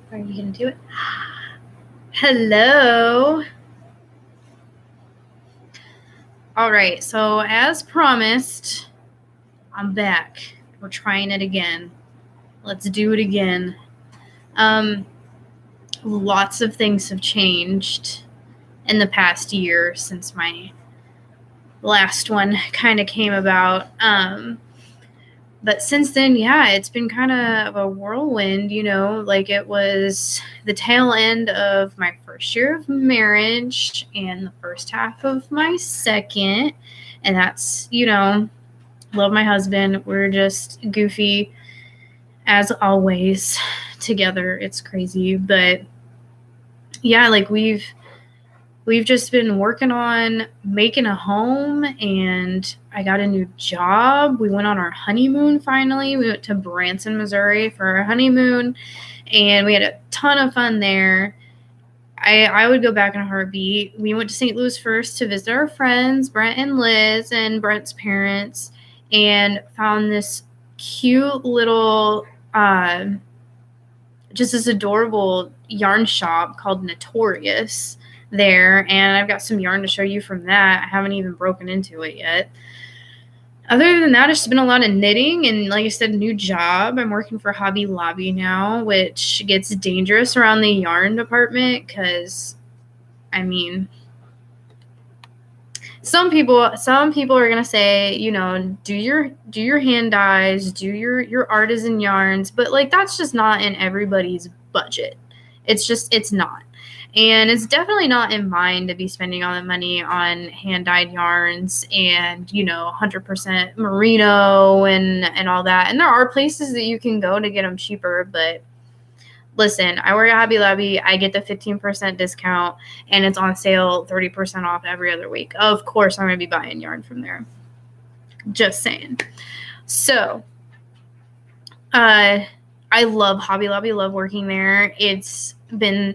Are you going to do it? Hello. All right. So, as promised, I'm back. We're trying it again. Let's do it again. Lots of things have changed in the past year since my last one kind of came about. But since then, yeah, it's been kind of a whirlwind, like it was the tail end of my first year of marriage and the first half of my second. And that's, love my husband. We're just goofy as always together. It's crazy. But yeah, like we've just been working on making a home, and I got a new job. We went on our honeymoon finally. We went to Branson, Missouri for our honeymoon, and we had a ton of fun there. I would go back in a heartbeat. We went to St. Louis first to visit our friends, Brent and Liz, and Brent's parents, and found this cute little, just this adorable yarn shop called Notorious there, and I've got some yarn to show you from that. I haven't even broken into it yet. Other than that, it's been a lot of knitting, and like I said, new job. I'm working for Hobby Lobby now, which gets dangerous around the yarn department because, I mean, some people are gonna say, do your hand dyes, do your artisan yarns, but like that's just not in everybody's budget. It's not. And it's definitely not in mine to be spending all the money on hand-dyed yarns and, 100% merino and all that. And there are places that you can go to get them cheaper, but listen, I work at Hobby Lobby. I get the 15% discount, and it's on sale 30% off every other week. Of course, I'm going to be buying yarn from there. Just saying. So, I love Hobby Lobby. Love working there. It's been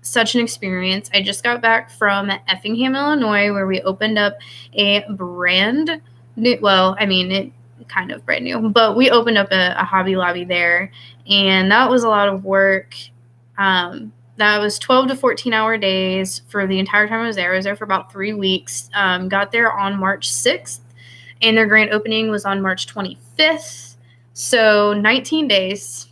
such an experience. I just got back from Effingham, Illinois, where we opened up a brand new, well, I mean, it kind of brand new, but we opened up a Hobby Lobby there, and that was a lot of work. That was 12 to 14-hour days for the entire time I was there. I was there for about 3 weeks. Got there on March 6th, and their grand opening was on March 25th. So 19 days.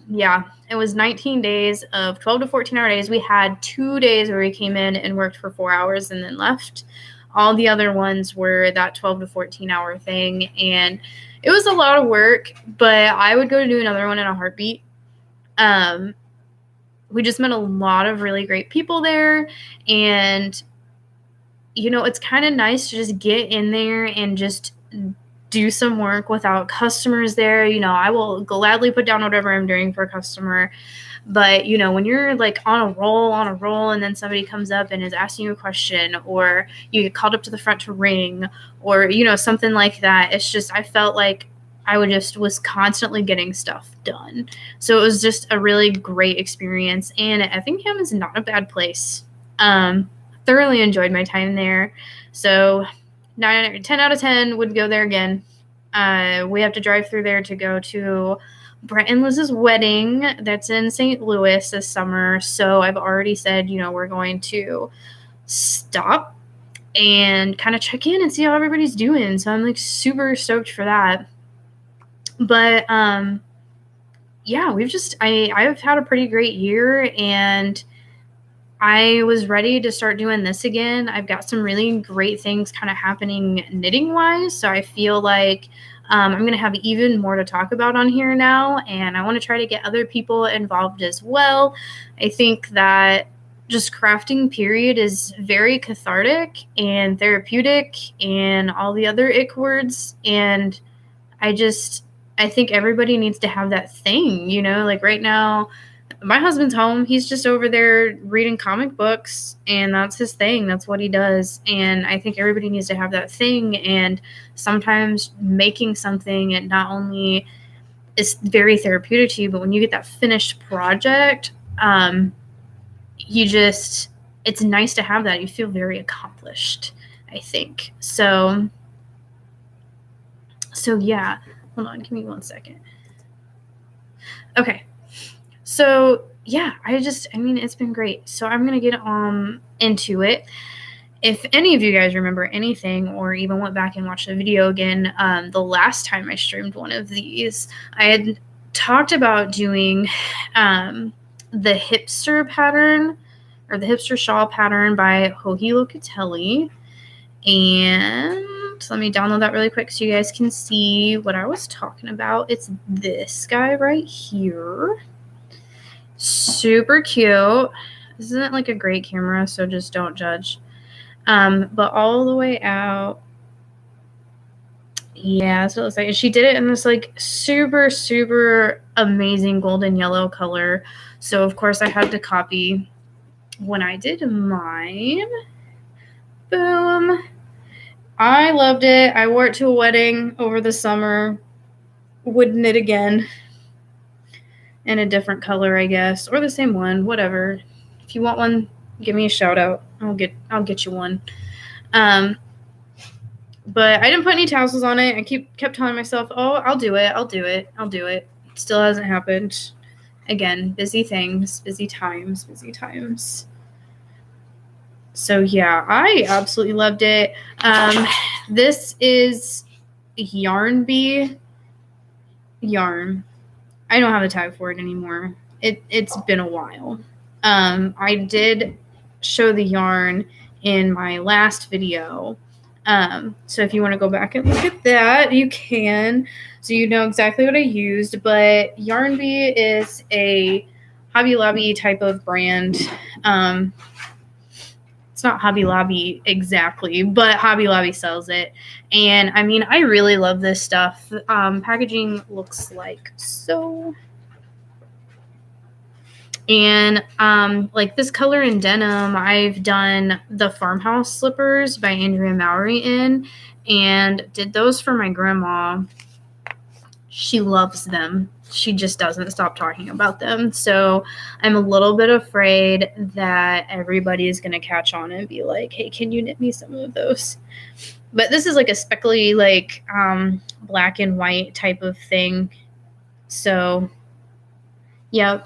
Yeah, it was 19 days of 12 to 14-hour days. We had 2 days where we came in and worked for 4 hours and then left. All the other ones were that 12 to 14-hour thing, and it was a lot of work, but I would go to do another one in a heartbeat. We just met a lot of really great people there, and, it's kind of nice to just get in there and just do some work without customers there. I will gladly put down whatever I'm doing for a customer. But, when you're like on a roll, and then somebody comes up and is asking you a question, or you get called up to the front to ring, or, something like that, it's just, I felt like I was constantly getting stuff done. So it was just a really great experience. And Effingham is not a bad place. Thoroughly enjoyed my time there. So 10 out of 10 would go there again. We have to drive through there to go to Brent and Liz's wedding that's in St. Louis this summer. So I've already said, we're going to stop and kind of check in and see how everybody's doing. So I'm like super stoked for that. But yeah, I've had a pretty great year, and I was ready to start doing this again. I've got some really great things kind of happening knitting wise. So I feel like I'm going to have even more to talk about on here now. And I want to try to get other people involved as well. I think that just crafting period is very cathartic and therapeutic and all the other ick words. And I think everybody needs to have that thing, like right now, my husband's home. He's just over there reading comic books, and that's his thing. That's what he does. And I think everybody needs to have that thing. And sometimes making something, it not only is very therapeutic to you, but when you get that finished project, it's nice to have that. You feel very accomplished, I think. So yeah. Hold on, give me 1 second. Okay. So yeah, I mean, it's been great. So I'm going to get into it. If any of you guys remember anything or even went back and watched the video again, the last time I streamed one of these, I had talked about doing the hipster pattern or the hipster shawl pattern by Joji Locatelli. And let me download that really quick so you guys can see what I was talking about. It's this guy right here. Super cute. This isn't like a great camera, so just don't judge. But all the way out. Yeah, that's what it looks like. And she did it in this like super, super amazing golden yellow color. So of course I had to copy when I did mine. Boom. I loved it. I wore it to a wedding over the summer. Would knit again in a different color, I guess, or the same one, whatever. If you want one, give me a shout out. I'll get you one. But I didn't put any tassels on it. I kept telling myself, "Oh, I'll do it." Still hasn't happened. Again, busy things, busy times. So yeah, I absolutely loved it. This is Yarn Bee yarn. I don't have a tag for it anymore. It's been a while. I did show the yarn in my last video. So if you want to go back and look at that, you can. So you know exactly what I used. But Yarn Bee is a Hobby Lobby type of brand. It's not Hobby Lobby exactly, but Hobby Lobby sells it. And I mean, I really love this stuff. Packaging looks like so. And like this color in denim, I've done the Farmhouse slippers by Andrea Mowry in, and did those for my grandma. She loves them. She just doesn't stop talking about them. So I'm a little bit afraid that everybody is going to catch on and be like, hey, can you knit me some of those? But this is like a speckly, like black and white type of thing. So, yeah.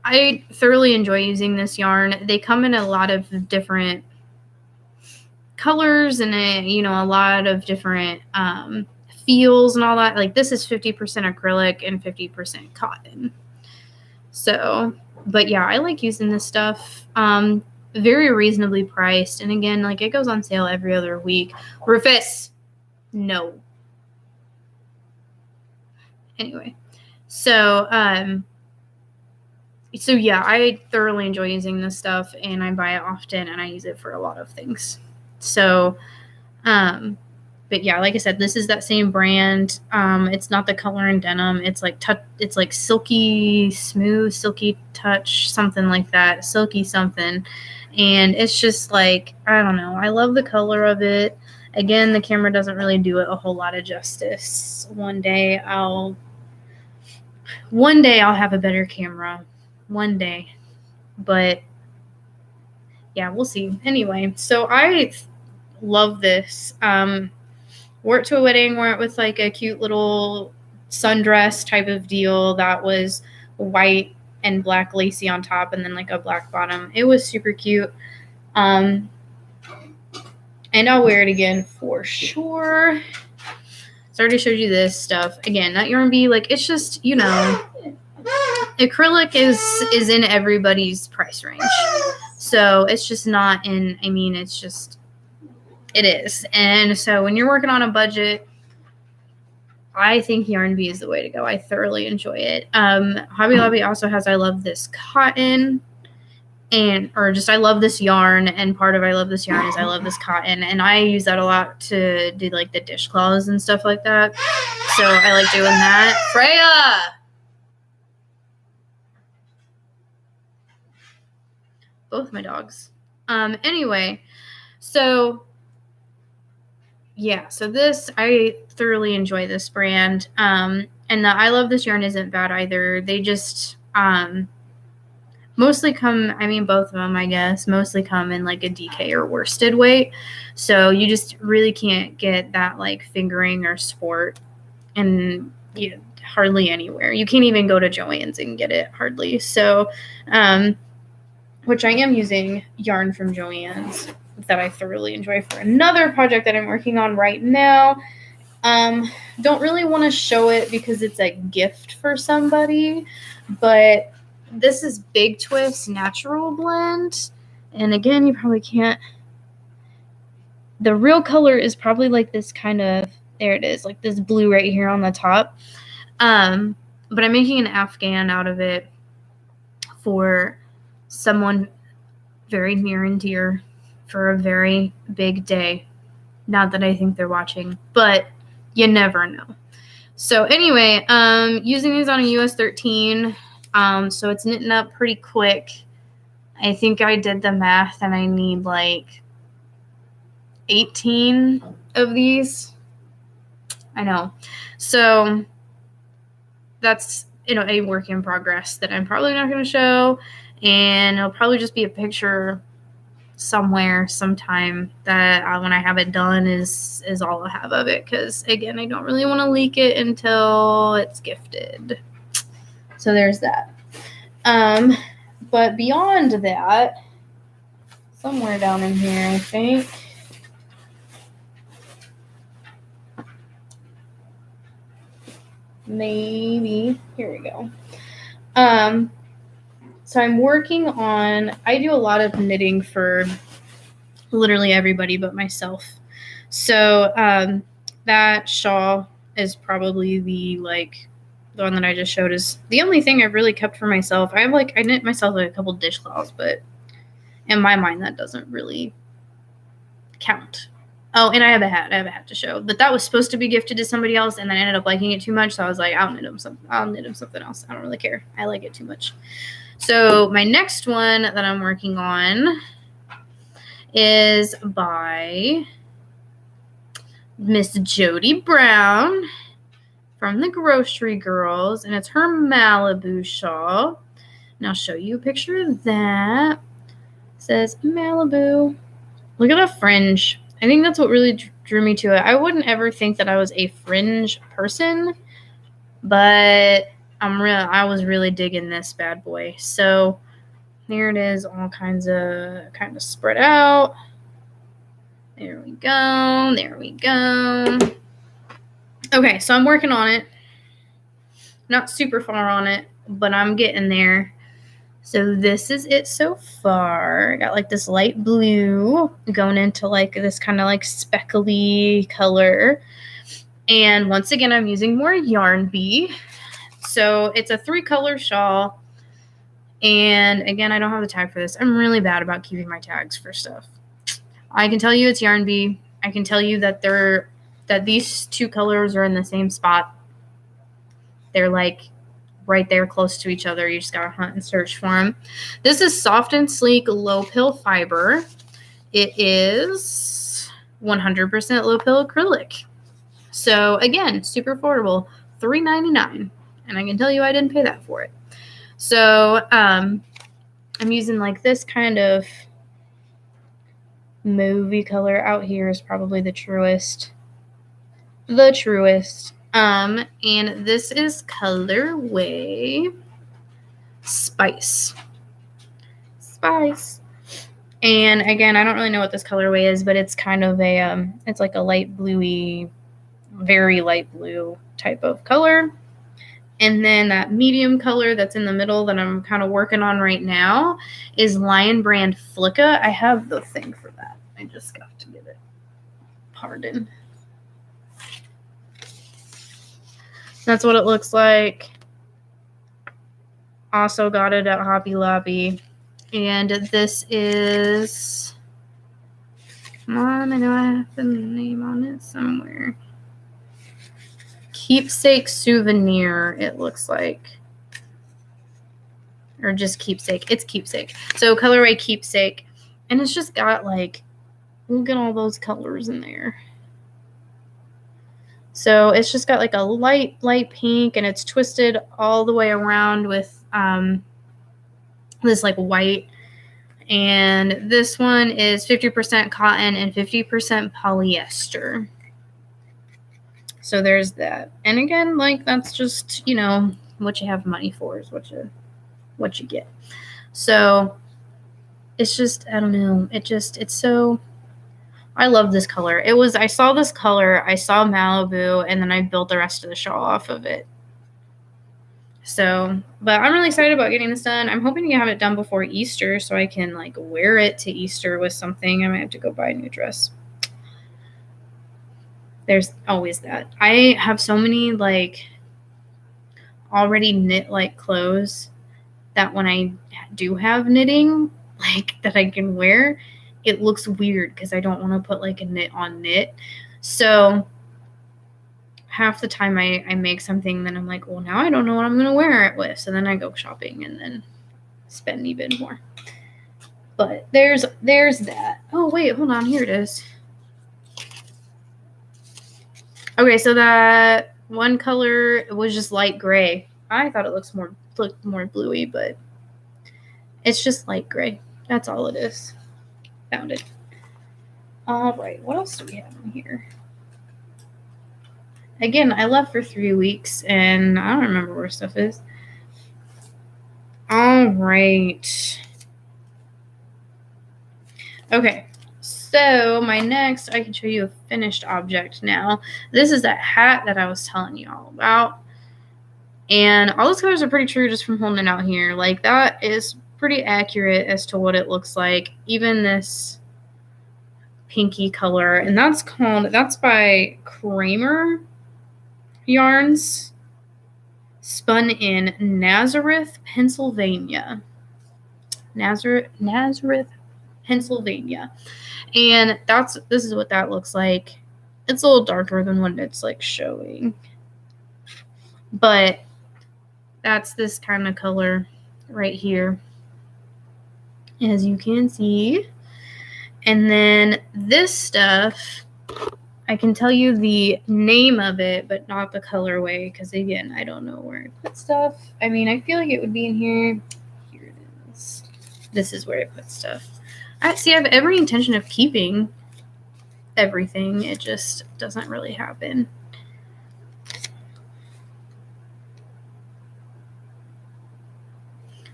I thoroughly enjoy using this yarn. They come in a lot of different colors and a lot of different feels and all that. Like this is 50% acrylic and 50% cotton. So, but yeah, I like using this stuff. Very reasonably priced. And again, like it goes on sale every other week. Rufus, no. Anyway, so yeah, I thoroughly enjoy using this stuff, and I buy it often, and I use it for a lot of things. So, but yeah, like I said, this is that same brand. It's not the color in denim. It's like it's like silky smooth, silky touch, something like that, silky something. And it's just like, I don't know. I love the color of it. Again, the camera doesn't really do it a whole lot of justice. One day I'll have a better camera. One day. But yeah, we'll see. Anyway, so I love this. Wore it to a wedding, wore it with like a cute little sundress type of deal that was white and black lacy on top and then like a black bottom. It was super cute. And I'll wear it again for sure. So I already showed you this stuff. Again, that Yarn Bee, like it's just, acrylic is in everybody's price range. So it's just not in, it's just, it is. And so when you're working on a budget, I think Yarn Bee is the way to go. I thoroughly enjoy it. Hobby Lobby also has I love this cotton I love this yarn, and part of I love this yarn is I love this cotton, and I use that a lot to do like the dishcloths and stuff like that. So I like doing that. Freya! Both my dogs. Anyway, so yeah, so this, I thoroughly enjoy this brand. And the I love this yarn isn't bad either. They just mostly come, both of them, I guess, mostly come in like a DK or worsted weight. So you just really can't get that like fingering or sport. And hardly anywhere. You can't even go to Joann's and get it hardly. So, which I am using yarn from Joann's that I thoroughly enjoy for another project that I'm working on right now. Don't really want to show it because it's a gift for somebody, but this is Big Twist Natural Blend. And again, you probably can't. The real color is probably like this kind of, there it is, like this blue right here on the top. But I'm making an Afghan out of it for someone very near and dear for a very big day. Not that I think they're watching, but you never know. So anyway, using these on a US 13. So it's knitting up pretty quick. I think I did the math and I need like 18 of these. I know. So that's, a work in progress that I'm probably not going to show. And it'll probably just be a picture somewhere, sometime, that when I have it done is all I have of it. Because, again, I don't really want to leak it until it's gifted. So there's that. But beyond that, somewhere down in here, I think. Maybe. Here we go. So I'm working on, I do a lot of knitting for literally everybody but myself. So that shawl is probably the one that I just showed is the only thing I've really kept for myself. I knit myself a couple dishcloths, but in my mind that doesn't really count. Oh, and I have a hat to show. But that was supposed to be gifted to somebody else, and then I ended up liking it too much, so I was like, I'll knit him something else. I don't really care. I like it too much. So my next one that I'm working on is by Miss Jody Brown from the Grocery Girls, and it's her Malibu shawl. And I'll show you a picture of that. It says Malibu. Look at the fringe. I think that's what really drew me to it. I wouldn't ever think that I was a fringe person, but I was really digging this bad boy. So here it is, all kind of spread out. There we go. There we go. Okay, so I'm working on it. Not super far on it, but I'm getting there. So this is it so far. I got like this light blue going into like this kind of like speckly color. And once again, I'm using more Yarn Bee. So it's a 3-color shawl. And again, I don't have the tag for this. I'm really bad about keeping my tags for stuff. I can tell you it's Yarn Bee. I can tell you that these 2 colors are in the same spot. They're like right there close to each other. You just gotta hunt and search for them. This is Soft and Sleek Low Pill Fiber. It is 100% low pill acrylic. So again, super affordable, $3.99, and I can tell you I didn't pay that for it. So I'm using like this kind of movie color. Out here is probably the truest. And this is colorway Spice. And again, I don't really know what this colorway is, but it's kind of it's like a light bluey, very light blue type of color. And then that medium color that's in the middle that I'm kind of working on right now is Lion Brand Flicka. I have the thing for that. I just got to get it. Pardon. That's what it looks like. Also got it at Hobby Lobby. And this is, come on, I know I have the name on it somewhere. Keepsake Souvenir, it looks like. Or just Keepsake. It's Keepsake. So colorway Keepsake. And it's just got like, look at all those colors in there. So it's just got like a light pink, and it's twisted all the way around with this like white. And this one is 50% cotton and 50% polyester. So there's that. And again, like, that's just, you know, what you have money for is what you get. So it's just, I don't know. It's so, I love this color. I saw this color, I saw Malibu, and then I built the rest of the shawl off of it. So, but I'm really excited about getting this done. I'm hoping to have it done before Easter so I can like wear it to Easter with something. I might have to go buy a new dress. There's always that. I have so many like already knit like clothes that when I do have knitting like that I can wear, it looks weird because I don't want to put like a knit on knit. So half the time I make something, then I'm like, well, now I don't know what I'm going to wear it with. So then I go shopping and then spend even more. But there's that. Oh, wait, hold on. Here it is. Okay, so that one color was just light gray. I thought it looked more bluey, but it's just light gray. That's all it is. Found it. All right, what else do we have in here? Again, I left for 3 weeks, and I don't remember where stuff is. All right. Okay, so my next, I can show you a finished object now. This is that hat that I was telling you all about. And all those colors are pretty true just from holding it out here. Like, that is pretty accurate as to what it looks like. Even this pinky color. And that's by Kramer Yarns. Spun in Nazareth, Pennsylvania. Nazareth, Pennsylvania. And this is what that looks like. It's a little darker than what it's like showing. But that's this kind of color right here, as you can see. And then this stuff, I can tell you the name of it, but not the colorway, because again, I don't know where I put stuff. I mean, I feel like it would be in here. Here it is. This is where I put stuff. I have every intention of keeping everything. It just doesn't really happen.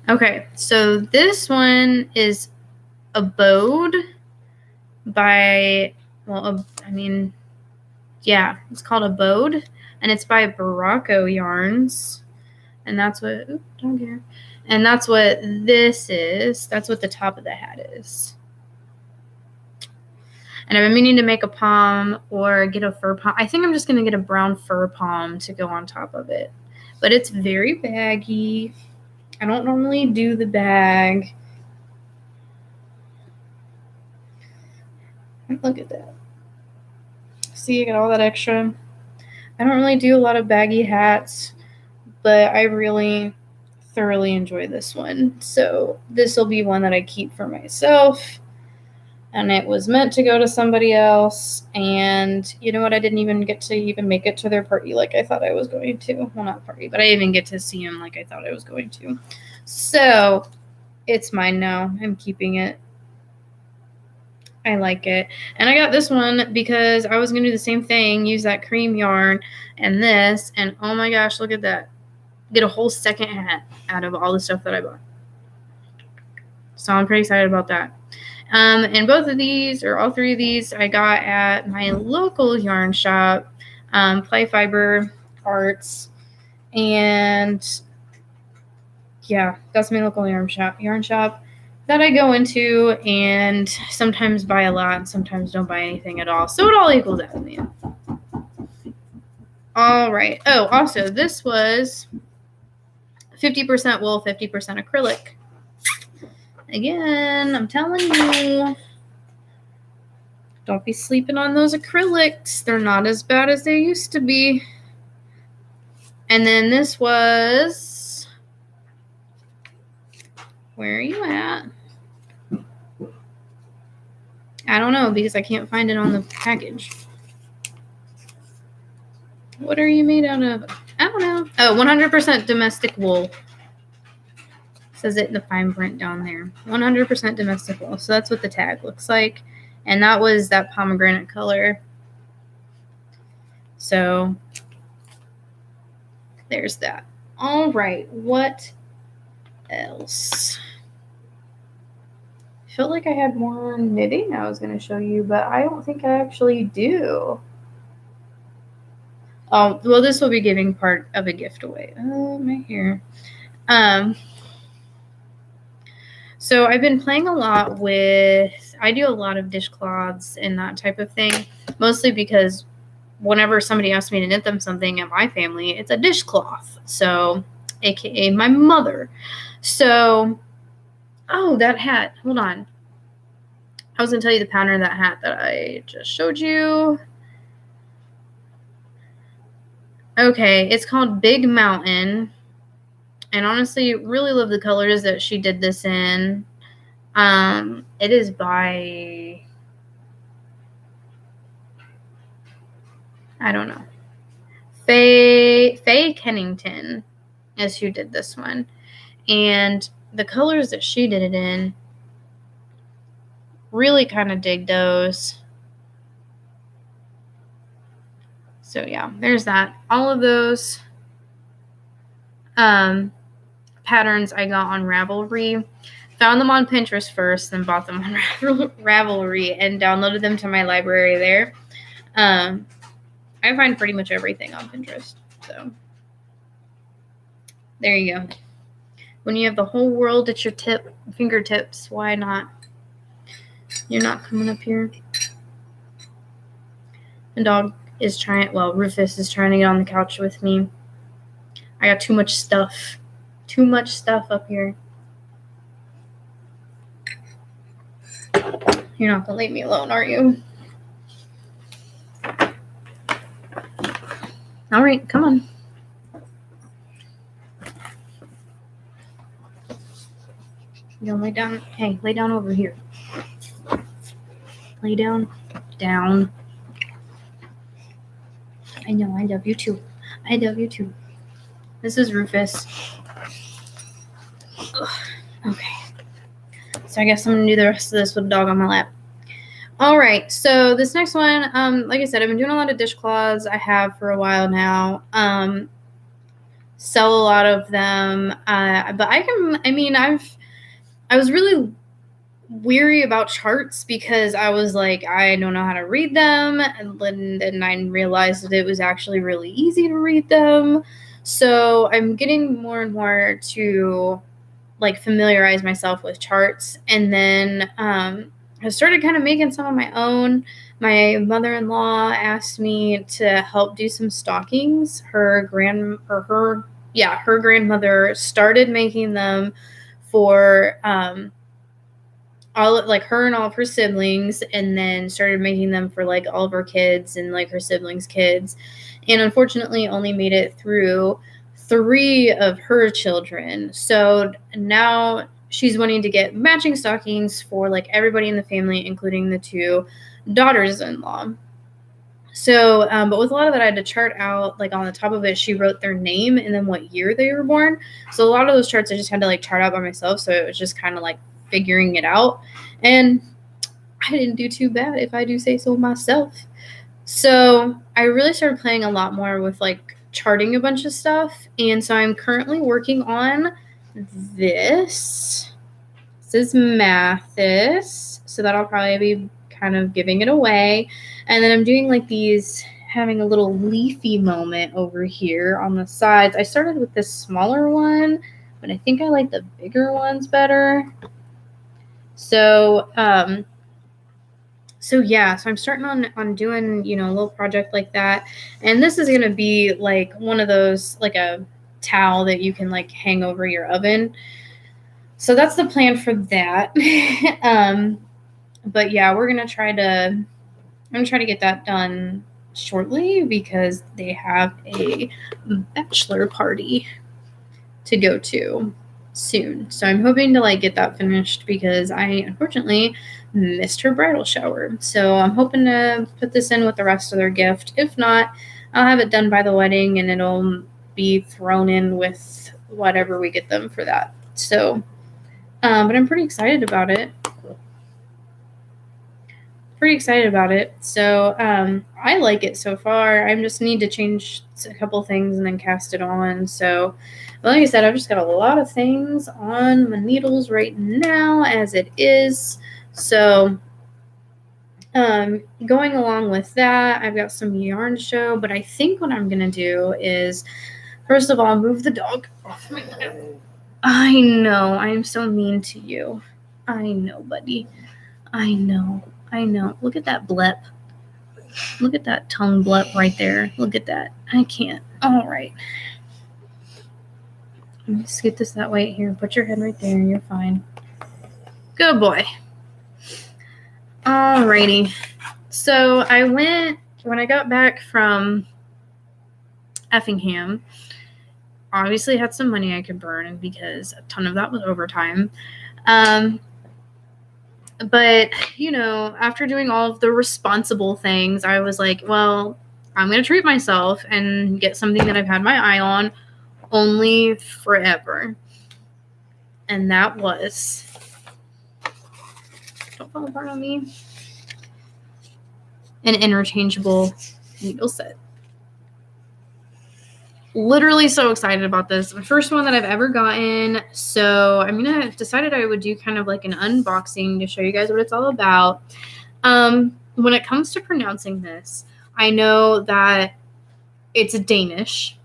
Okay, so this one is Abode by, it's called Abode, and it's by Baracco Yarns, and that's what, don't care. And that's what this is. That's what the top of the hat is. And I've been meaning to make a pom or get a fur pom. I think I'm just going to get a brown fur pom to go on top of it. But it's very baggy. I don't normally do the bag. Look at that. See, I got all that extra. I don't really do a lot of baggy hats, but I really thoroughly enjoy this one. So this will be one that I keep for myself. And it was meant to go to somebody else. And you know what? I didn't even get to even make it to their party like I thought I was going to. Well, not party, but I didn't get to see him like I thought I was going to. So it's mine now. I'm keeping it. I like it. And I got this one because I was going to do the same thing, use that cream yarn and this. And oh my gosh, look at that. Get a whole second hat out of all the stuff that I bought. So I'm pretty excited about that. And both of these, or all three of these, I got at my local yarn shop, Play Fiber Arts. And yeah, that's my local yarn shop that I go into and sometimes buy a lot and sometimes don't buy anything at all. So it all equals out in the end. All right. Oh, also, this was 50% wool, 50% acrylic. Again, I'm telling you, don't be sleeping on those acrylics. They're not as bad as they used to be. And then this was, where are you at? I don't know because I can't find it on the package. What are you made out of? I don't know. Oh, 100% domestic wool. Says it in the fine print down there. 100% domestic wool. So that's what the tag looks like. And that was that pomegranate color. So there's that. All right, what else? I felt like I had more knitting I was going to show you, but I don't think I actually do. Oh, well, this will be giving part of a gift away. Oh, my hair. So I've been playing a lot with, I do a lot of dishcloths and that type of thing, mostly because whenever somebody asks me to knit them something at my family, it's a dishcloth. So, AKA my mother. So, oh, that hat. Hold on. I was going to tell you the pattern of that hat that I just showed you. Okay, it's called Big Mountain. And honestly, really love the colors that she did this in. It is by, I don't know, Faye Kennington is who did this one. And the colors that she did it in, really kind of dig those. So yeah, there's that. All of those patterns I got on Ravelry. Found them on Pinterest first, then bought them on Ravelry and downloaded them to my library there. I find pretty much everything on Pinterest. So there you go. When you have the whole world at your fingertips, why not? You're not coming up here. The dog is trying, well, Rufus is trying to get on the couch with me. I got too much stuff. Too much stuff up here. You're not going to leave me alone, are you? All right, come on. You gonna lay down? Hey, lay down over here. Lay down. Down. I know, I love you too. I love you too. This is Rufus. Ugh. Okay. So I guess I'm gonna do the rest of this with a dog on my lap. All right, so this next one, like I said, I've been doing a lot of dishcloths. I have for a while now. Sell a lot of them, but I was really weary about charts because I was like, I don't know how to read them, and then I realized that it was actually really easy to read them. So I'm getting more and more to like familiarize myself with charts, and then I started kind of making some of my own. My mother-in-law asked me to help do some stockings. Her grandmother started making them for all, like, her and all of her siblings, and then started making them for like all of her kids and like her siblings' kids, and unfortunately only made it through 3 of her children. So now she's wanting to get matching stockings for like everybody in the family, including the 2 daughters-in-law. So, but with a lot of that, I had to chart out, like on the top of it, she wrote their name and then what year they were born. So a lot of those charts I just had to like chart out by myself. So it was just kind of like figuring it out. And I didn't do too bad, if I do say so myself. So I really started playing a lot more with like charting a bunch of stuff. And so I'm currently working on this. This is Mathis. So that'll probably be kind of giving it away. And then I'm doing like these, having a little leafy moment over here on the sides. I started with this smaller one, but I think I like the bigger ones better. So, so I'm starting on doing, a little project like that. And this is going to be like one of those, like a towel that you can like hang over your oven. So that's the plan for that. But yeah, I'm going to try to get that done shortly because they have a bachelor party to go to soon. So I'm hoping to like get that finished because I unfortunately missed her bridal shower. So I'm hoping to put this in with the rest of their gift. If not, I'll have it done by the wedding and it'll be thrown in with whatever we get them for that. So, but I'm pretty excited about it. pretty excited about it. So I like it so far. I just need to change a couple things and then cast it on. So like I said, I've just got a lot of things on my needles right now as it is. So going along with that, I've got some yarn to show, but I think what I'm going to do is, first of all, move the dog off my lap. I know, I'm so mean to you. I know, buddy. I know. Look at that blep. Look at that tongue blep right there. Look at that. I can't. All right. Let me scoot this that way. Here, put your head right there. You're fine. Good boy. Alrighty. So when I got back from Effingham, obviously had some money I could burn because a ton of that was overtime. But, after doing all of the responsible things, I was like, well, I'm going to treat myself and get something that I've had my eye on only forever. And that was, don't fall apart on me, an interchangeable needle set. Literally so excited about this. My first one that I've ever gotten. So I decided I would do kind of like an unboxing to show you guys what it's all about. When it comes to pronouncing this, I know that it's Danish.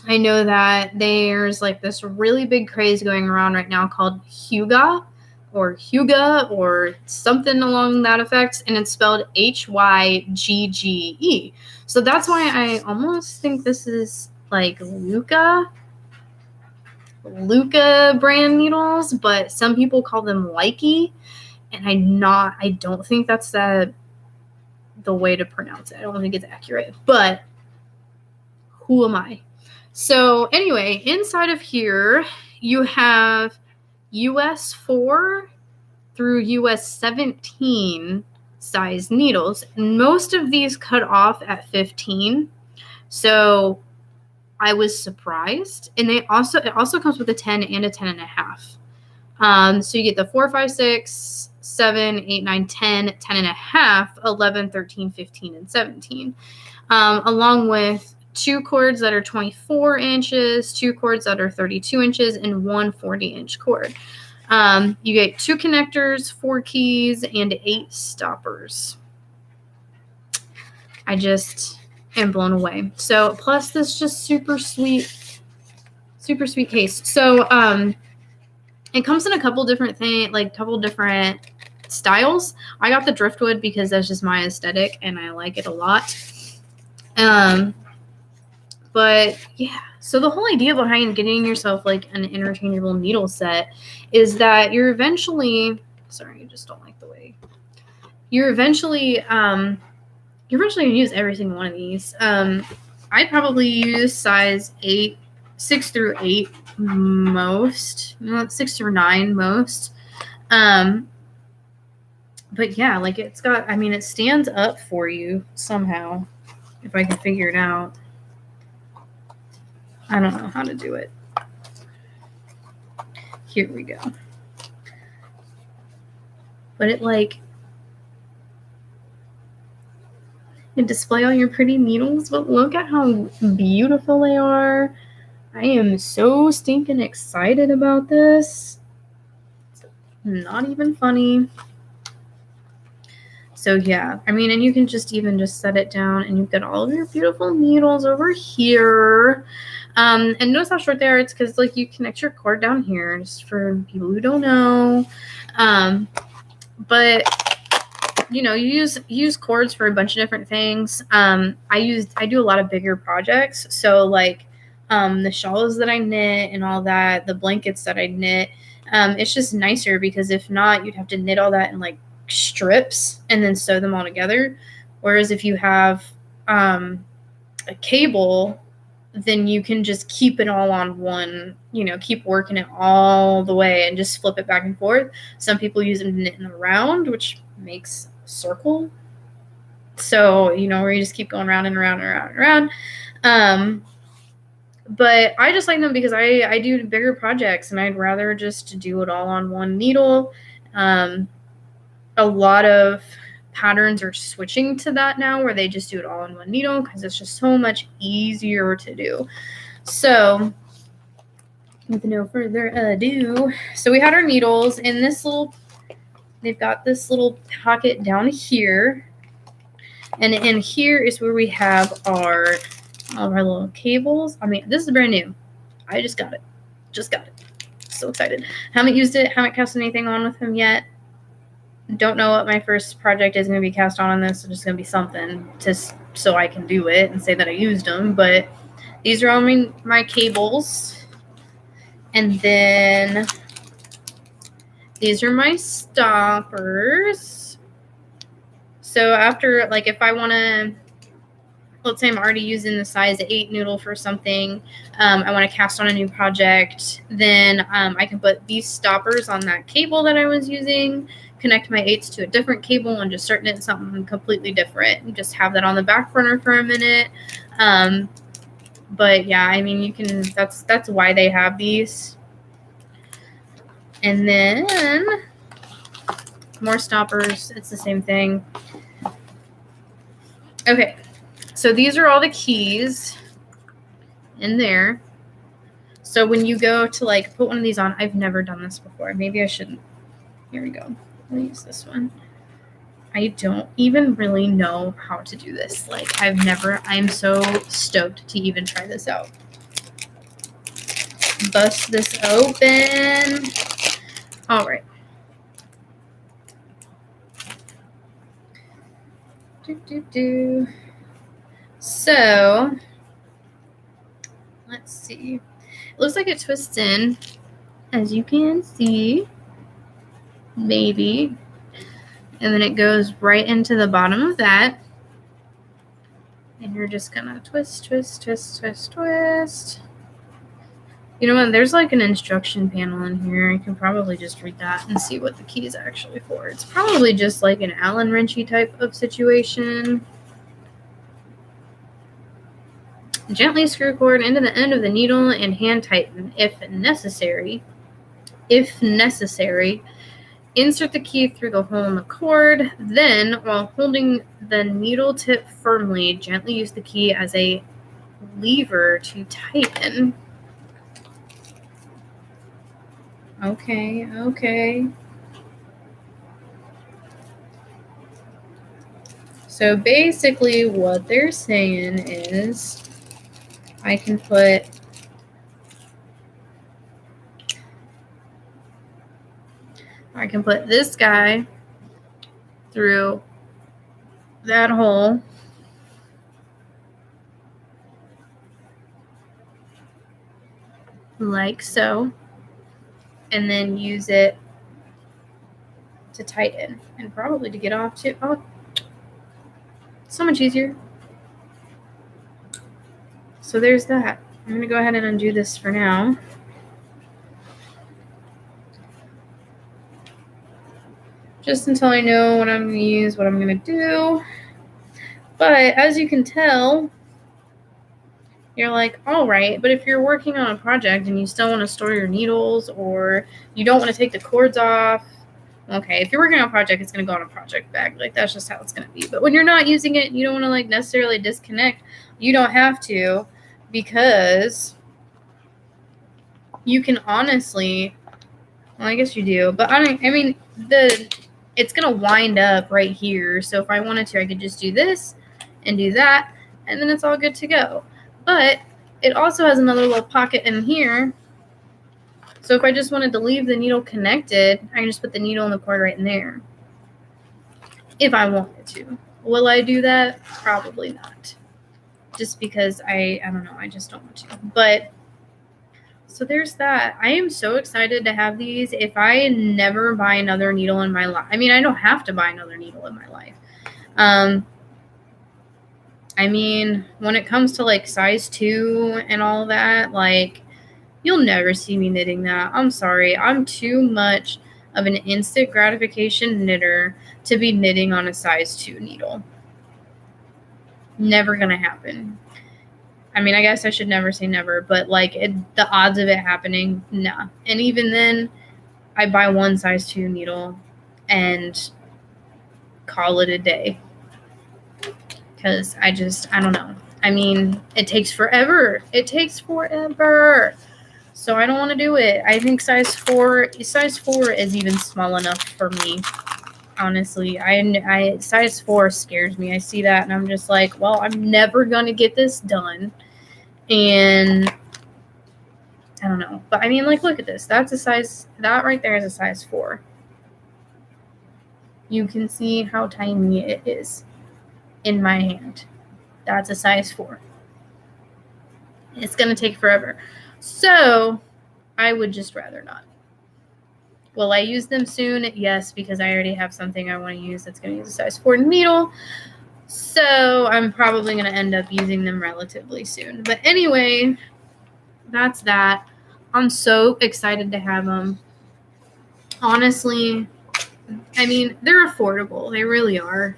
I know that there's like this really big craze going around right now called Hygge or something along that effect, and it's spelled Hygge. So that's why I almost think this is like Luca brand needles, but some people call them Likey, and I don't think that's the way to pronounce it. I don't think it's accurate, but who am I? So anyway, inside of here you have US 4 through US 17 size needles, and most of these cut off at 15. So I was surprised. And it also comes with a 10 and a 10.5. So you get the 4, 5, 6, 7, 8, 9, 10, 10.5, 11, 13, 15, and 17. Along with 2 cords that are 24 inches, 2 cords that are 32 inches, and 1 40-inch cord. You get 2 connectors, 4 keys, and 8 stoppers. I just am blown away. So plus this just super sweet case. So it comes in a couple different styles. I got the driftwood because that's just my aesthetic and I like it a lot. But yeah, so the whole idea behind getting yourself like an interchangeable needle set is that you're eventually gonna use every single one of these. I'd probably use size 6 through 8 most, 6 through 9 most. But yeah, like it stands up for you somehow, if I can figure it out. I don't know how to do it. Here we go. But it display all your pretty needles, but look at how beautiful they are. I am so stinking excited about this. It's not even funny. So yeah, and you can just set it down and you've got all of your beautiful needles over here. And notice how short they are. It's because you connect your cord down here, just for people who don't know. But you use cords for a bunch of different things. I do a lot of bigger projects. So the shawls that I knit and all that, the blankets that I knit, it's just nicer because if not, you'd have to knit all that in strips and then sew them all together. Whereas if you have a cable, then you can just keep it all on one, keep working it all the way and just flip it back and forth. Some people use them to knit in a round, which makes a circle. So, where you just keep going round and around and around and around. But I just like them because I do bigger projects and I'd rather just do it all on one needle. A lot of patterns are switching to that now, where they just do it all in one needle because it's just so much easier to do. So with no further ado, so we had our needles in this little, they've got this little pocket down here, and in here is where we have all of our little cables. I mean, this is brand new. I just got it. So excited. Haven't used it, haven't cast anything on with them yet. Don't know what my first project is going to be cast on this. It's just going to be something so I can do it and say that I used them. But these are all my cables. And then these are my stoppers. So after, like, if I want to, let's say I'm already using the size 8 noodle for something, I want to cast on a new project, then I can put these stoppers on that cable that I was using, connect my 8s to a different cable, and just start knitting something completely different. And just have that on the back burner for a minute. But yeah, I mean, you can, that's why they have these. And then more stoppers. It's the same thing. Okay, so these are all the keys in there. So when you go to like put one of these on, I've never done this before. Maybe I shouldn't. Here we go. I'll use this one. I don't even really know how to do this. Like, I'm so stoked to even try this out. Bust this open. All right. So, let's see. It looks like it twists in, as you can see, maybe. And then it goes right into the bottom of that. And you're just gonna twist, twist, twist, twist, twist. You know what? There's like an instruction panel in here. I can probably just read that and see what the key is actually for. It's probably just like an Allen wrenchy type of situation. Gently screw cord into the end of the needle and hand tighten if necessary. If necessary, insert the key through the hole in the cord. Then, while holding the needle tip firmly, gently use the key as a lever to tighten. Okay. So basically what they're saying is I can put this guy through that hole. Like so. And then use it to tighten and probably to get off too. Oh, so much easier. So there's that. I'm going to go ahead and undo this for now. Just until I know what I'm going to use, what I'm going to do. But as you can tell, you're like, all right, but if you're working on a project and you still want to store your needles or you don't want to take the cords off, okay, if you're working on a project, it's going to go on a project bag. Like, that's just how it's going to be. But when you're not using it and you don't want to, like, necessarily disconnect, you don't have to, because you can honestly, well, I guess you do, but it's going to wind up right here. So if I wanted to, I could just do this and do that, and then it's all good to go. But it also has another little pocket in here. So if I just wanted to leave the needle connected, I can just put the needle and the cord right in there. If I wanted to. Will I do that? Probably not. Just because I don't know, I just don't want to. But, so there's that. I am so excited to have these. If I never buy another needle in my life, I mean, I don't have to buy another needle in my life. I mean, when it comes to like size 2 and all that, like, you'll never see me knitting that. I'm sorry. I'm too much of an instant gratification knitter to be knitting on a size 2 needle. Never gonna happen. I mean, I guess I should never say never, but like the odds of it happening, nah. And even then, I buy one size 2 needle and call it a day. Because I don't know. I mean, it takes forever. So I don't want to do it. I think size 4 is even small enough for me. Honestly, I size 4 scares me. I see that and I'm just like, well, I'm never going to get this done. And I don't know. But I mean, like, look at this. That right there is a size 4. You can see how tiny it is in my hand. That's a size 4. It's going to take forever. So I would just rather not. Will I use them soon? Yes, because I already have something I want to use that's going to use a size 4 needle. So I'm probably going to end up using them relatively soon. But anyway, that's that. I'm so excited to have them. Honestly, I mean, they're affordable. They really are.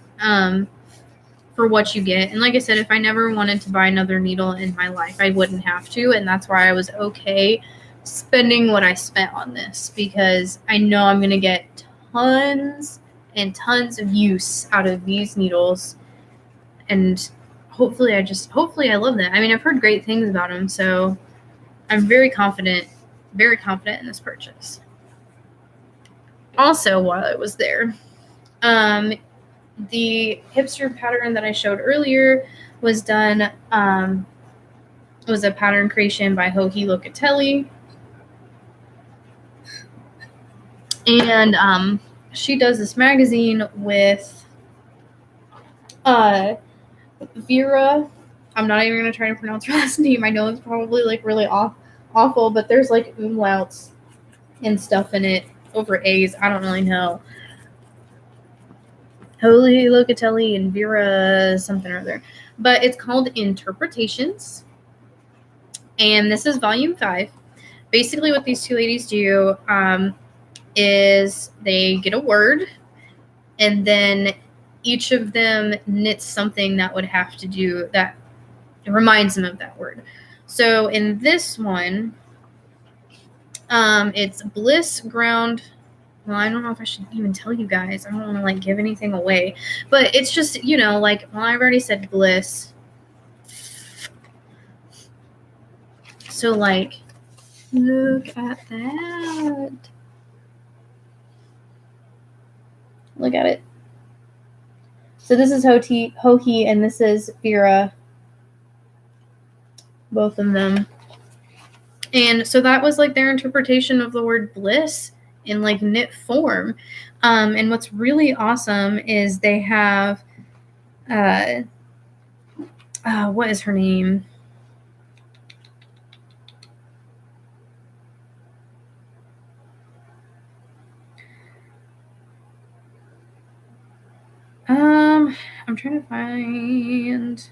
For what you get. And like I said, if I never wanted to buy another needle in my life, I wouldn't have to. And that's why I was okay spending what I spent on this, because I know I'm going to get tons and tons of use out of these needles. And hopefully I love them. I mean, I've heard great things about them, so I'm very confident in this purchase. Also, while I was there, the hipster pattern that I showed earlier was done. It was a pattern creation by Joji Locatelli. And she does this magazine with Vera. I'm not even going to try to pronounce her last name. I know it's probably like really awful, but there's like umlauts and stuff in it over A's. I don't really know. Joji Locatelli and Vera something or other. But it's called Interpretations. And this is volume 5. Basically what these two ladies do is they get a word, and then each of them knits something that would have to do that reminds them of that word. So in this one, it's bliss ground. Well, I don't know if I should even tell you guys. I don't want to like give anything away, but it's just, you know, like, well, I've already said bliss. So like, look at that. Look at it. So this is Joji and this is Vera. Both of them. And so that was like their interpretation of the word bliss in like knit form. And what's really awesome is they have, what is her name? I'm trying to find,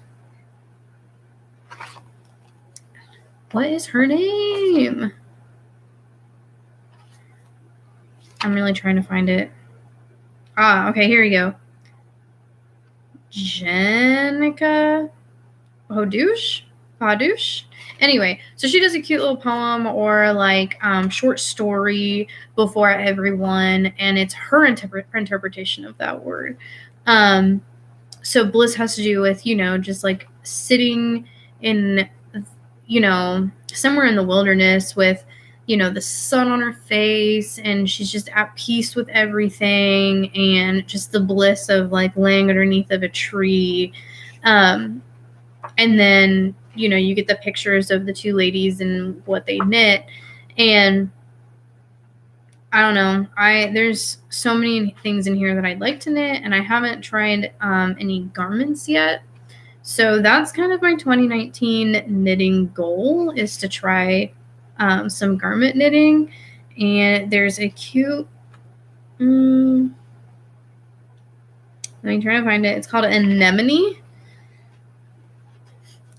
what is her name? I'm really trying to find it. Okay, here we go. Jenica Padush. Anyway, so she does a cute little poem or like short story before everyone, and it's her interpretation of that word. So bliss has to do with, you know, just like sitting in, you know, somewhere in the wilderness with, you know, the sun on her face, and she's just at peace with everything, and just the bliss of like laying underneath of a tree. And then, you know, you get the pictures of the two ladies and what they knit. And I don't know. There's so many things in here that I'd like to knit, and I haven't tried any garments yet. So that's kind of my 2019 knitting goal, is to try some garment knitting. And there's a cute, let me try to find it. It's called Anemone.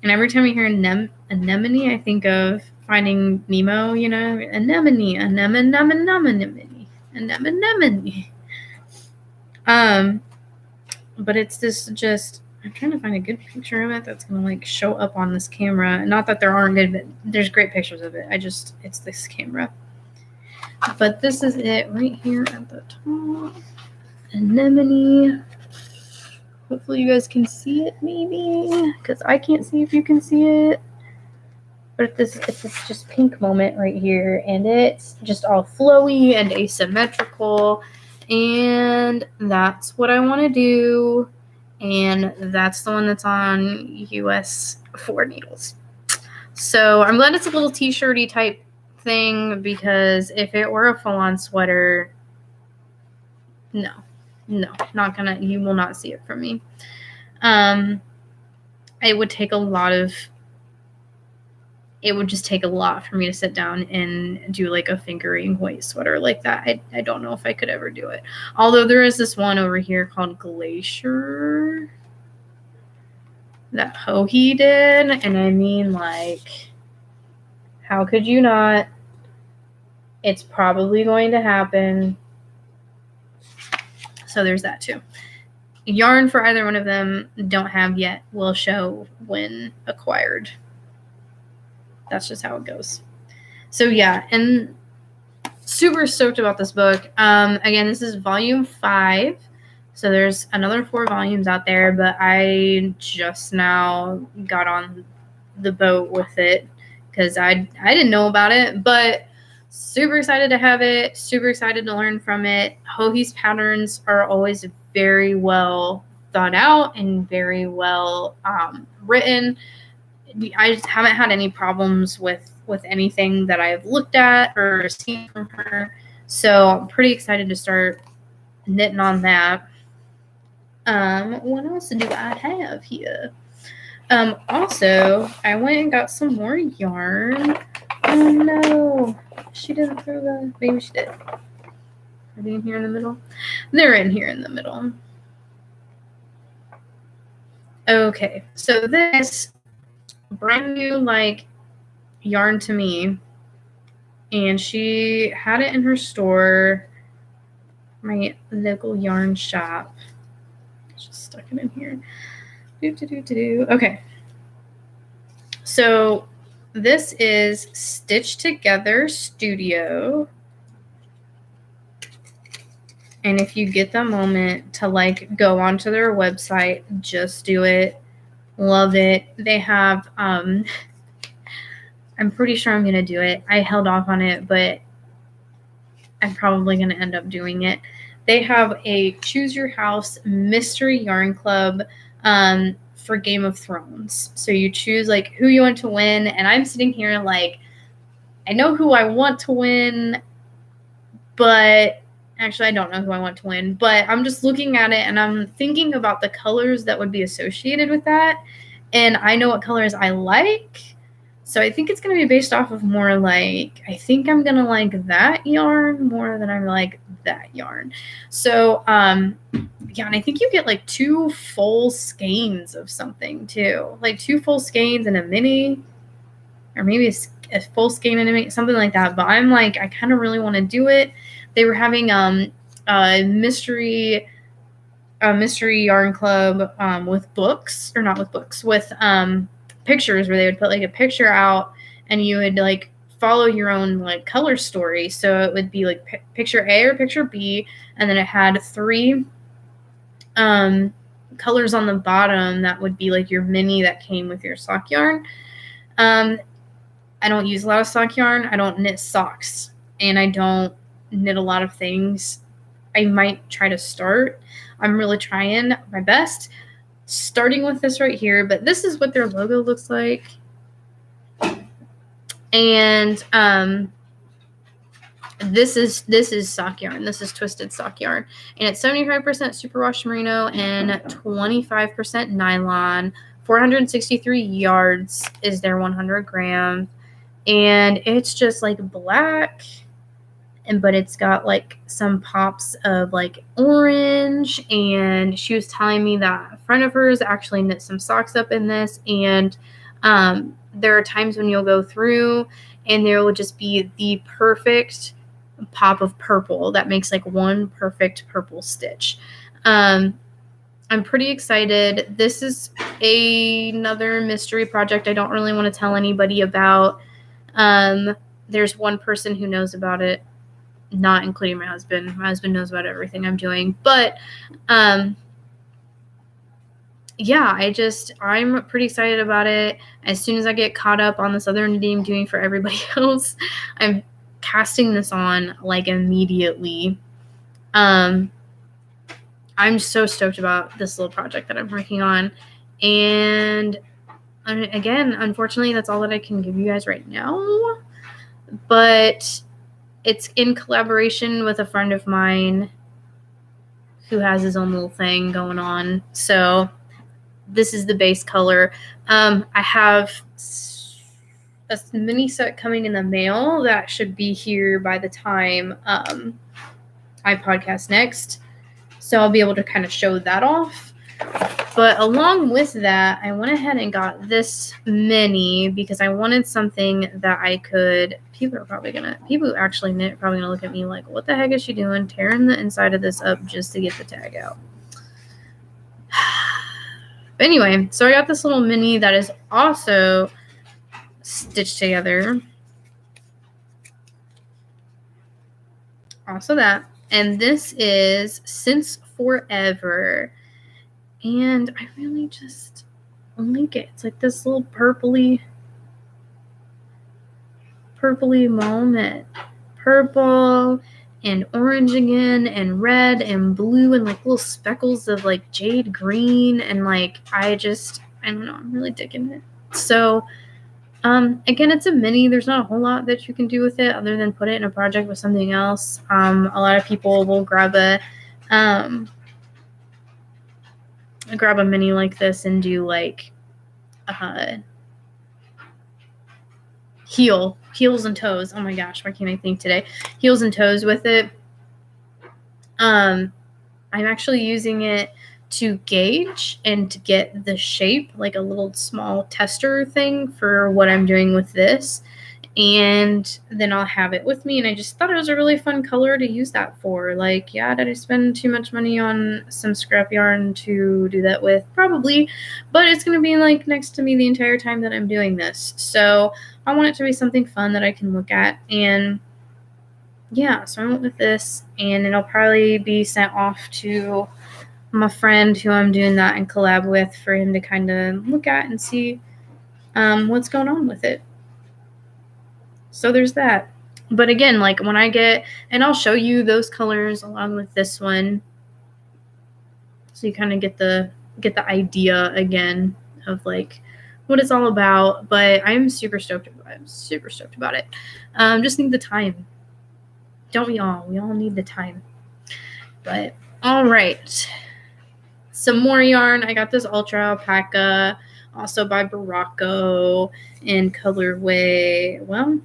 And every time I hear anemone, I think of Finding Nemo, you know, anemone. But it's this just, I'm trying to find a good picture of it that's going to like show up on this camera. Not that there aren't good, but there's great pictures of it. It's this camera. But this is it right here at the top. Anemone. Hopefully you guys can see it maybe, because I can't see if you can see it. But it's this just pink moment right here, and it's just all flowy and asymmetrical, and that's what I want to do, and that's the one that's on US 4 needles. So I'm glad it's a little t-shirty type thing, because if it were a full-on sweater, no, not gonna, you will not see it from me. It would take a lot of, it would just take a lot for me to sit down and do like a fingering waist sweater like that. I don't know if I could ever do it. Although there is this one over here called Glacier that Joji did, and I mean, like, how could you not? It's probably going to happen. So there's that too. Yarn for either one of them don't have yet. Will show when acquired. That's just how it goes. So yeah, and super stoked about this book. Again, this is volume 5. So there's another 4 volumes out there, but I just now got on the boat with it because I didn't know about it, but super excited to have it, super excited to learn from it. Joji's patterns are always very well thought out and very well written. I just haven't had any problems with anything that I've looked at or seen from her. So I'm pretty excited to start knitting on that. What else do I have here? Also, I went and got some more yarn. Oh no, she didn't throw the, maybe she did. Are they in here in the middle? They're in here in the middle. Okay, so this brand new like yarn to me, and she had it in her store, my local yarn shop. Just stuck it in here. Okay, so this is Stitch Together Studio, and if you get the moment to like go onto their website, just do it. Love it. They have I'm pretty sure I'm gonna do it. I held off on it, but I'm probably gonna end up doing it. They have a Choose Your House Mystery Yarn Club for Game of Thrones. So you choose like who you want to win, and I'm sitting here like, I know who I want to win, but actually I don't know who I want to win, but I'm just looking at it and I'm thinking about the colors that would be associated with that, and I know what colors I like. So I think it's going to be based off of more like, I think I'm going to like that yarn more than I like that yarn. So, yeah, and I think you get like 2 full skeins of something too. Like 2 full skeins and a mini, or maybe a full skein and a mini, something like that. But I'm like, I kind of really want to do it. They were having a mystery yarn club with books, or not with books, with pictures, where they would put like a picture out and you would like follow your own like color story. So it would be like picture A or picture B, and then it had 3 colors on the bottom that would be like your mini that came with your sock yarn. I don't use a lot of sock yarn. I don't knit socks, and I don't knit a lot of things. I might try to start. I'm really trying my best, starting with this right here, but this is what their logo looks like. And this is sock yarn. This is twisted sock yarn, and it's 75% superwash merino and 25% nylon. 463 yards is their 100 gram, and it's just like black, but it's got like some pops of like orange. And she was telling me that a friend of hers actually knit some socks up in this, and there are times when you'll go through and there will just be the perfect pop of purple that makes like one perfect purple stitch. I'm pretty excited. This is another mystery project I don't really want to tell anybody about. There's one person who knows about it, not including my husband. My husband knows about everything I'm doing, but yeah, I'm pretty excited about it. As soon as I get caught up on this other knitting I'm doing for everybody else, I'm casting this on like immediately. I'm so stoked about this little project that I'm working on. And again, unfortunately, that's all that I can give you guys right now. But it's in collaboration with a friend of mine who has his own little thing going on. So this is the base color. I have a mini set coming in the mail that should be here by the time I podcast next. So I'll be able to kind of show that off. But along with that, I went ahead and got this mini because I wanted something that I could. People who actually knit are probably gonna look at me like, what the heck is she doing? Tearing the inside of this up just to get the tag out. But anyway, so I got this little mini that is also stitched together. Also that. And this is Since Forever. And I really just like it. It's like this little purpley moment. Purple and orange again and red and blue and like little speckles of like jade green. And like, I don't know, I'm really digging it. So again, it's a mini. There's not a whole lot that you can do with it other than put it in a project with something else. A lot of people will grab a mini like this and do like heels and toes. Oh my gosh, why can't I think today? Heels and toes with it. I'm actually using it to gauge and to get the shape, like a little small tester thing for what I'm doing with this. And then I'll have it with me. And I just thought it was a really fun color to use that for. Like, yeah, did I spend too much money on some scrap yarn to do that with? Probably. But it's going to be like next to me the entire time that I'm doing this. So I want it to be something fun that I can look at. And yeah, so I went with this. And it'll probably be sent off to my friend who I'm doing that and collab with for him to kind of look at and see what's going on with it. So there's that. But again, like when I get, and I'll show you those colors along with this one, so you kind of get the idea again of like what it's all about. But I'm super stoked about it. Just need the time. Don't we all? We all need the time. But all right. Some more yarn. I got this Ultra Alpaca, also by Barocco in colorway. Well,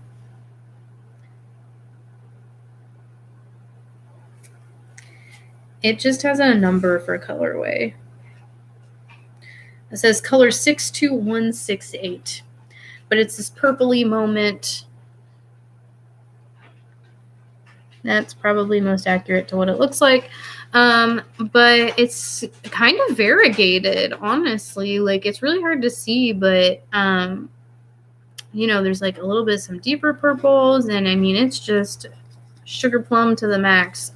it just has a number for colorway. It says color 62168. But it's this purpley moment. That's probably most accurate to what it looks like. But it's kind of variegated, honestly. Like, it's really hard to see, but, there's like a little bit of some deeper purples, and I mean, it's just sugar plum to the max.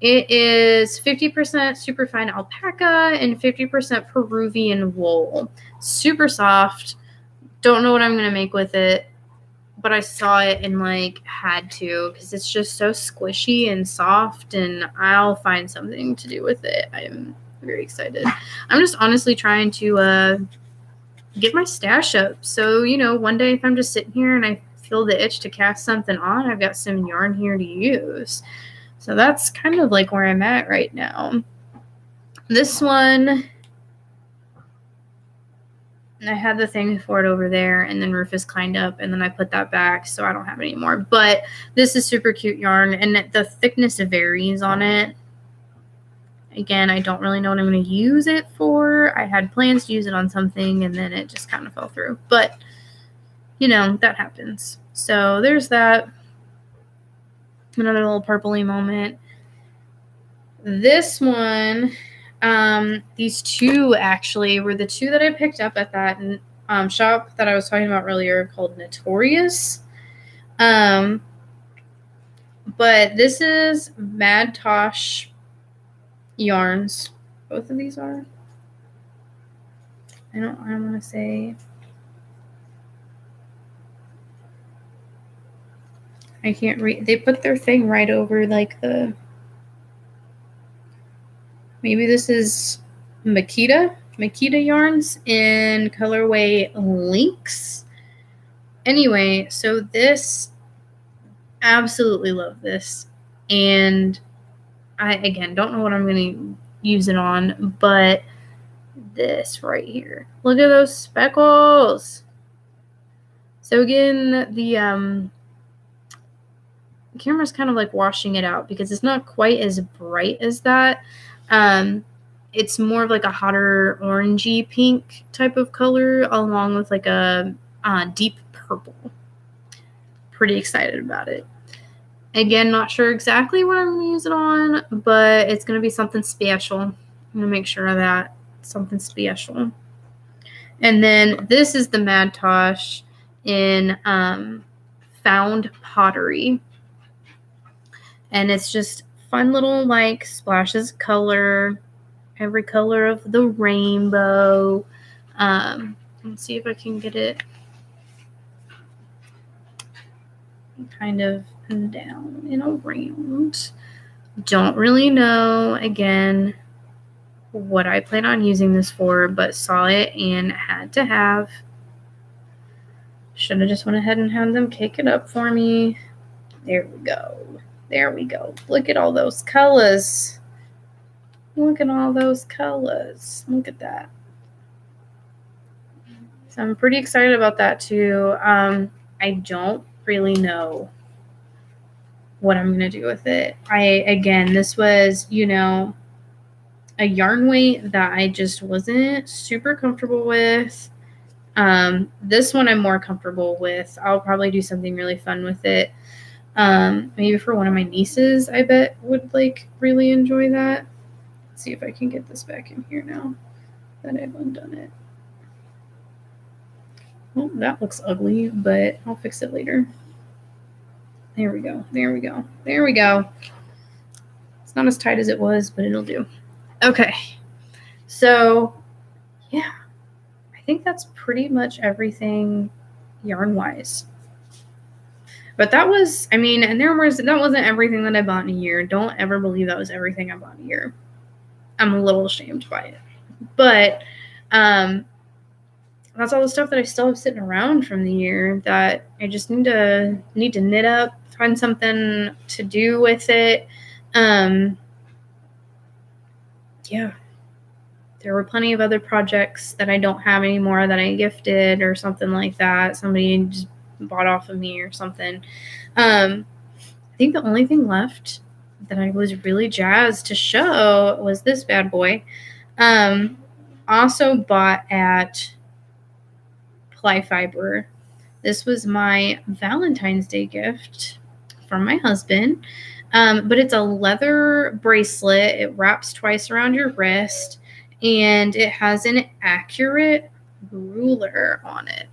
It is 50% superfine alpaca and 50% Peruvian wool. Super soft. Don't know what I'm going to make with it, but I saw it and like had to because it's just so squishy and soft, and I'll find something to do with it. I'm very excited. I'm just honestly trying to get my stash up. So, one day if I'm just sitting here and I feel the itch to cast something on, I've got some yarn here to use. So that's kind of like where I'm at right now. This one, I had the thing for it over there, and then Rufus climbed up, and then I put that back, so I don't have it anymore. But this is super cute yarn, and the thickness varies on it. Again, I don't really know what I'm going to use it for. I had plans to use it on something, and then it just kind of fell through. But, that happens. So there's that. Another little purpley moment. This one, these two actually were the two that I picked up at that shop that I was talking about earlier called Notorious. But this is Mad Tosh yarns. Both of these are. I want to say, I can't read. They put their thing right over like maybe this is Makita yarns in colorway Lynx. Anyway, so this, absolutely love this. And I, again, don't know what I'm going to use it on, but this right here. Look at those speckles. So again, the camera's kind of like washing it out because it's not quite as bright as that. It's more of like a hotter orangey pink type of color along with like a deep purple. Pretty excited about it. Again, not sure exactly what I'm going to use it on, but it's going to be something special. I'm going to make sure of that. Something special. And then this is the Mad Tosh in Found Pottery. And it's just fun little like splashes of color, every color of the rainbow. Let's see if I can get it kind of down and around. Don't really know, again, what I plan on using this for, but saw it and had to have. Should have just went ahead and had them cake it up for me. There we go. There we go. Look at all those colors. Look at all those colors. Look at that. So I'm pretty excited about that too. I don't really know what I'm going to do with it. Again, this was, a yarn weight that I just wasn't super comfortable with. This one I'm more comfortable with. I'll probably do something really fun with it. Maybe for one of my nieces, I bet would like really enjoy that. Let's see if I can get this back in here now that I've undone it. Well, that looks ugly, but I'll fix it later. There we go. There we go. There we go. It's not as tight as it was, but it'll do. Okay. So, yeah. I think that's pretty much everything yarn-wise. But that was, and that wasn't everything that I bought in a year. Don't ever believe that was everything I bought in a year. I'm a little ashamed by it. But that's all the stuff that I still have sitting around from the year that I just need to knit up, find something to do with it. Yeah. There were plenty of other projects that I don't have anymore that I gifted or something like that. Somebody just bought off of me or something. I think the only thing left that I was really jazzed to show was this bad boy. Also bought at Ply Fiber. This was my Valentine's Day gift from my husband. But it's a leather bracelet. It wraps twice around your wrist, and it has an accurate ruler on it.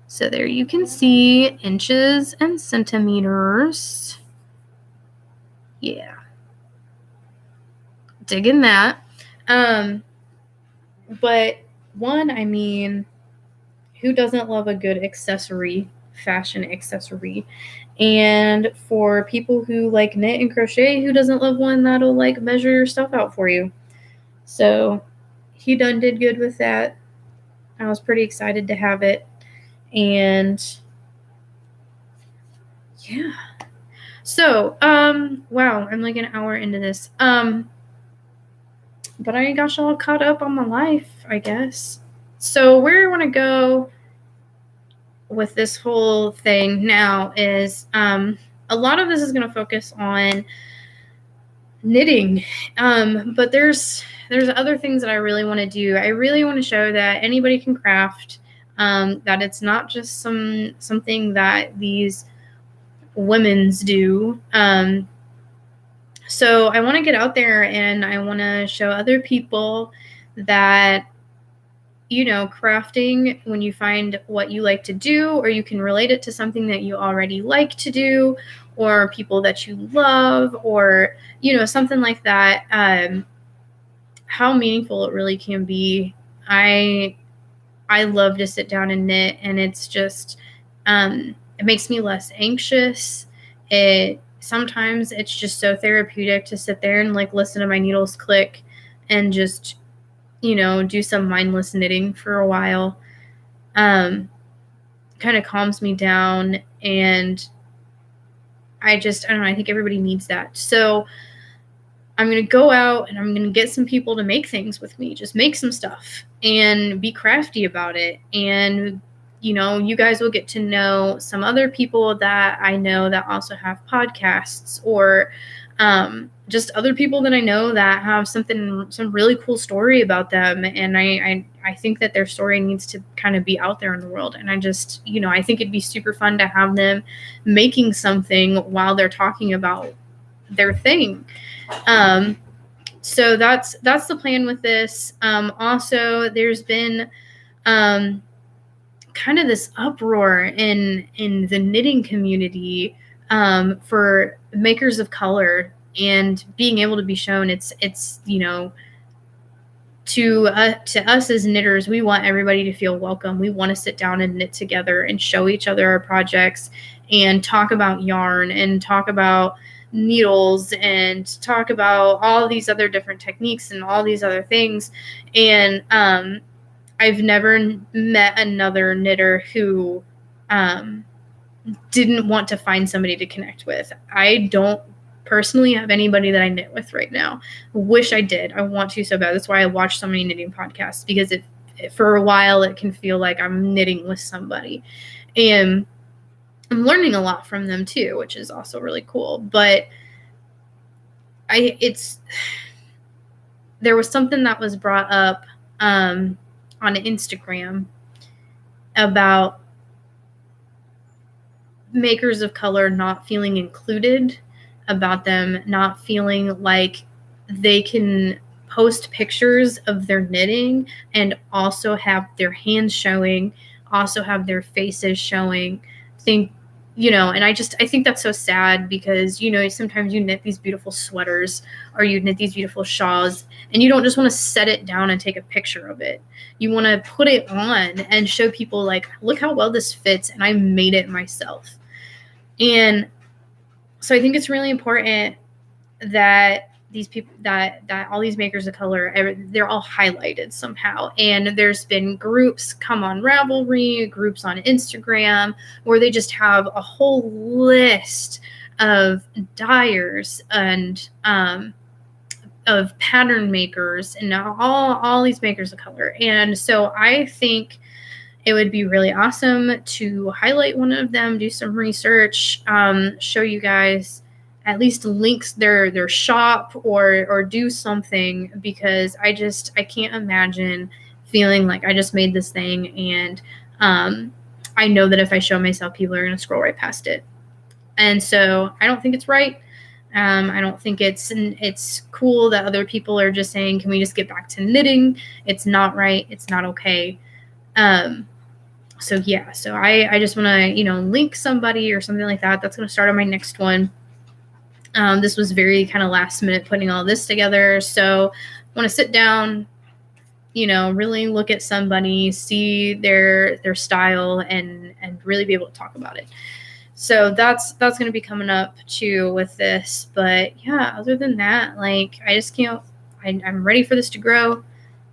So there you can see inches and centimeters. Yeah. Digging that. But one, who doesn't love a good accessory, fashion accessory? And for people who like knit and crochet, who doesn't love one that'll like measure your stuff out for you? So he done did good with that. I was pretty excited to have it. And yeah. So, wow, I'm like an hour into this. But I got y'all caught up on my life, I guess. So where I want to go with this whole thing now is a lot of this is going to focus on knitting, but there's other things that I really want to do. I really want to show that anybody can craft, that it's not just something that these women's do. So I want to get out there and I want to show other people that, crafting, when you find what you like to do, or you can relate it to something that you already like to do, or people that you love, or, something like that, how meaningful it really can be. I love to sit down and knit, and it's just it makes me less anxious. Sometimes it's just so therapeutic to sit there and like listen to my needles click and just, you know, do some mindless knitting for a while. Kind of calms me down, and I don't know, I think everybody needs that. So I'm going to go out and I'm going to get some people to make things with me. Just make some stuff and be crafty about it. And, you know, you guys will get to know some other people that I know that also have podcasts, or just other people that I know that have some really cool story about them. And I think that their story needs to kind of be out there in the world. And I just, you know, I think it'd be super fun to have them making something while they're talking about their thing. So that's the plan with this. Also, there's been kind of this uproar in the knitting community for makers of color and being able to be shown. It's you know, to us as knitters, we want everybody to feel welcome. We want to sit down and knit together and show each other our projects and talk about yarn and talk about needles and talk about all these other different techniques and all these other things. And I've never met another knitter who didn't want to find somebody to connect with. I don't personally have anybody that I knit with right now. Wish I did. I want to so bad. That's why I watch so many knitting podcasts, because for a while it can feel like I'm knitting with somebody. And I'm learning a lot from them too, which is also really cool. But there was something that was brought up on Instagram about makers of color not feeling included, about them not feeling like they can post pictures of their knitting and also have their hands showing, also have their faces showing. You know, and I think that's so sad, because, you know, sometimes you knit these beautiful sweaters or you knit these beautiful shawls and you don't just want to set it down and take a picture of it. You want to put it on and show people, like, look how well this fits and I made it myself. And so I think it's really important that these people, that all these makers of color, they're all highlighted somehow. And there's been groups come on Ravelry, groups on Instagram, where they just have a whole list of dyers and of pattern makers and all these makers of color. And so I think it would be really awesome to highlight one of them, do some research, show you guys at least links their shop, or do something, because I can't imagine feeling like I just made this thing and I know that if I show myself, people are going to scroll right past it. And so I don't think it's right. I don't think it's cool that other people are just saying, can we just get back to knitting? It's not right. It's not okay. So yeah, so I just want to, you know, link somebody or something like that. That's going to start on my next one. This was very kind of last minute putting all this together. So I want to sit down, you know, really look at somebody, see their style, and really be able to talk about it. So that's going to be coming up too with this. But yeah, other than that, like, I just can't, I'm ready for this to grow.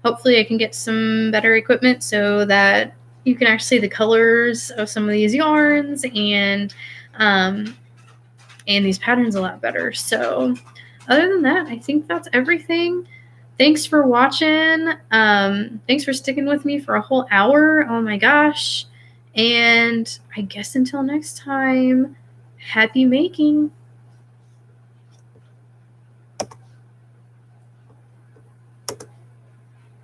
Hopefully I can get some better equipment so that you can actually see the colors of some of these yarns and these patterns a lot better. So other than that, I think that's everything. Thanks for watching. Thanks for sticking with me for a whole hour. Oh my gosh. And I guess until next time, happy making.